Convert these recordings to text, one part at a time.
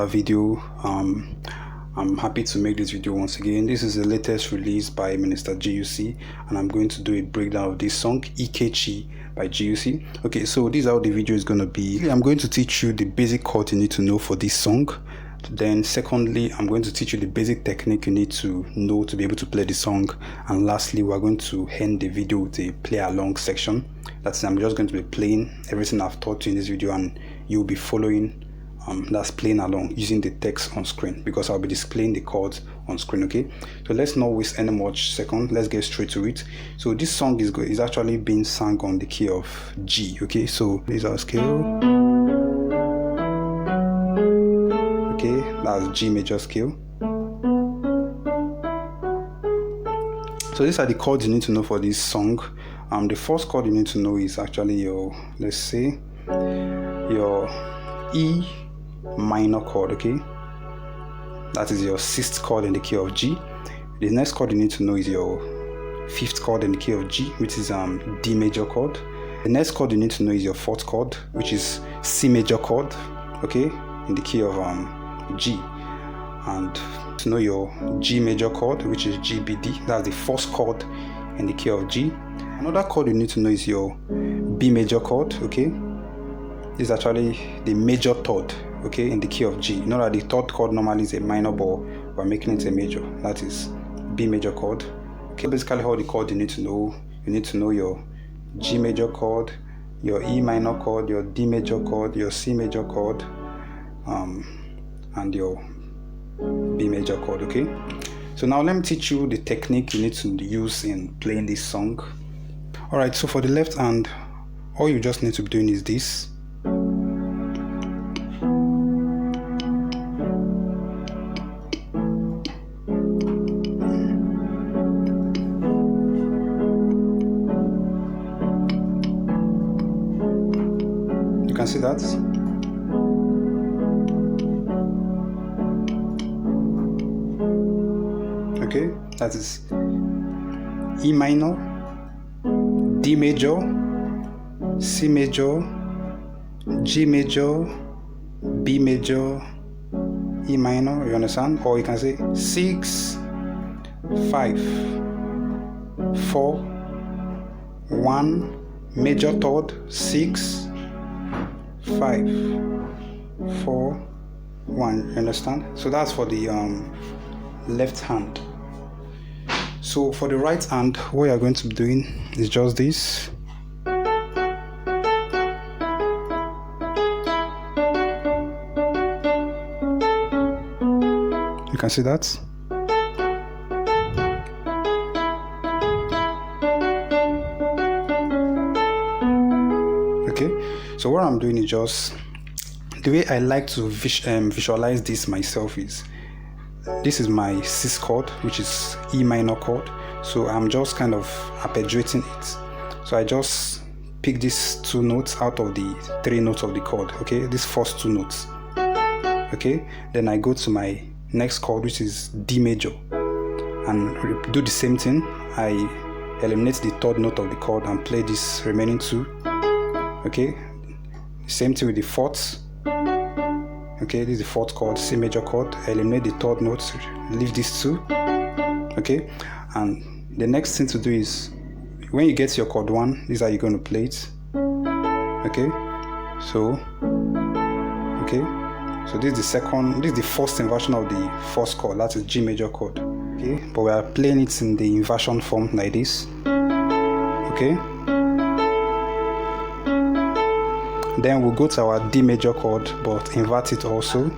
another video. I'm happy to make this video once again. This is the latest release by Minister GUC, and I'm going to do a breakdown of this song IKECHI by GUC. Okay, so this is how the video is going to be. I'm going to teach you the basic chord you need to know for this song. Then secondly, I'm going to teach you the basic technique you need to know to be able to play the song. And lastly, we're going to end the video with a play along section. That's I'm just going to be playing everything I've taught you in this video, and you'll be following that's playing along using the text on screen, because I'll be displaying the chords on screen. Okay, so let's not waste any much second. Let's get straight to it. So this song is actually being sung on the key of G. Okay, so these are scale. Okay, that's G major scale. So these are the chords you need to know for this song. The first chord you need to know is actually your, let's say, your E minor chord. Okay, that is your sixth chord in the key of G. The next chord you need to know is your fifth chord in the key of G, which is D major chord. The next chord you need to know is your fourth chord, which is C major chord, okay, in the key of G. And to know your G major chord, which is GBD, that's the first chord in the key of G. Another chord you need to know is your B major chord. Okay, this is actually the major third, okay, in the key of G. You know that the third chord normally is a minor, but we're making it a major. That is B major chord. Okay, basically all the chords you need to know. You need to know your G major chord, your E minor chord, your D major chord, your C major chord, and your B major chord. Okay, so now let me teach you the technique you need to use in playing this song. All right, so for the left hand, all you just need to be doing is this. You can see that. Okay, that is E minor, D major, C major, G major, B major, E minor, you understand? Or you can say 6, 5, 4, 1, major third, 6, 5, 4, 1, you understand? So that's for the left hand. So for the right hand, what you're going to be doing is just this. You can see that. Okay, so what I'm doing is just the way I like to visualize this myself is, this is my sixth chord, which is E minor chord. So I'm just kind of arpeggiating it. So I just pick these two notes out of the three notes of the chord. Okay, these first two notes. Okay, then I go to my next chord, which is D major, and do the same thing. I eliminate the third note of the chord and play this remaining two. Okay, same thing with the fourth. Okay, this is the fourth chord, C major chord. I eliminate the third note, leave these two. Okay, and the next thing to do is, when you get to your chord 1, this is how you're going to play it. Okay, so this is the first inversion of the first chord, that is G major chord. Okay, but we are playing it in the inversion form like this. Okay, then we'll go to our D major chord, but invert it also.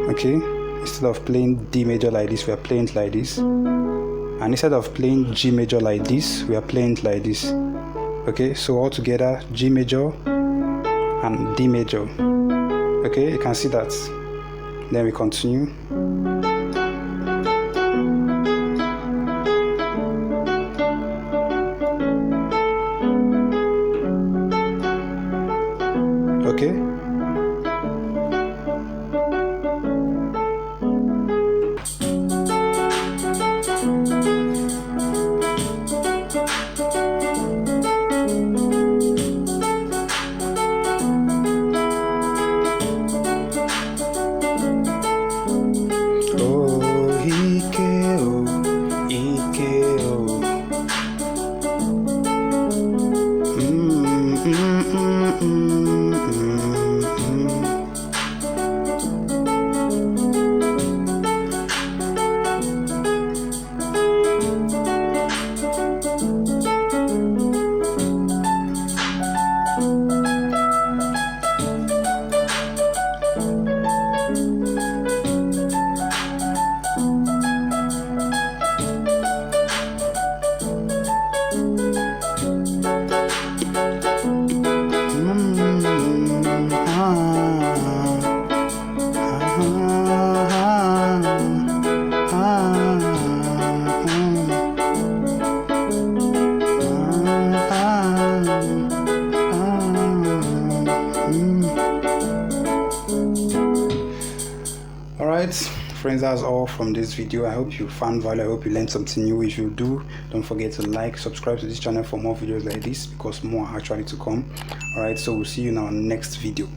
Okay, instead of playing D major like this, we are playing it like this. And instead of playing G major like this, we are playing it like this. Okay, so all together G major and D major. Okay, you can see that. Then we continue. Okay, Alright friends, that's all from this video. I hope you found value. I hope you learned something new. If you do, don't forget to like, subscribe to this channel for more videos like this, because more are actually to come. Alright, so we'll see you in our next video.